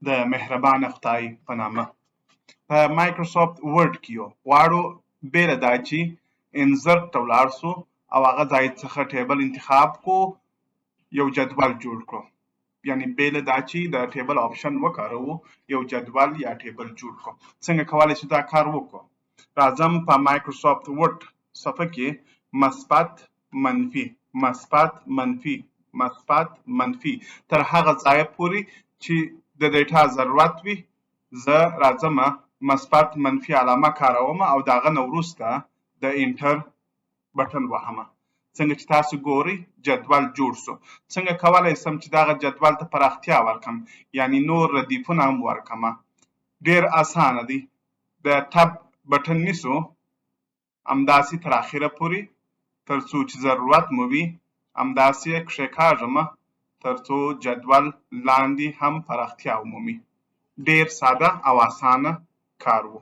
د مهربانه خدای په نامه. په مایکروسافټ ورډ کې یو غواړو بیله دا چې انزرټ ته ولاړ سو او هغه ځای څخه ټیبل انتخاب کو یو جدول جوړ کړو. یعنی بیله دا چې د ټیبل آپشن وکاروو یو جدول یا ټیبل جوړ کړو. څنګه کولی شو دا کار وکړو؟ راځم په مایکروسافټ ورډ صفحه کې مثبت منفي مثبت منفي مثبت منفي تر هغه ځایه پورې چې د ډیټا ضرورت وي زه راځم مثبت منفي علامه کاروم او د هغه نه وروسته د انټر بټن وهم. څنګه چې تاسو ګورئ جدول جوړ شو. څنګه کولی شم چې دغه جدول ته پراختیا ورکړم یعنی نور ردیفونه هم ورکړم؟ ډیر اسانه دی. د ټب بټن نیسو همداسې تر اخره پورې تر څو چې ضرورت مو وي همداسې یې کښېکاږم تر څو جدول لاندې هم پراختیا ومومي. ډیر ساده او اسانه کار و.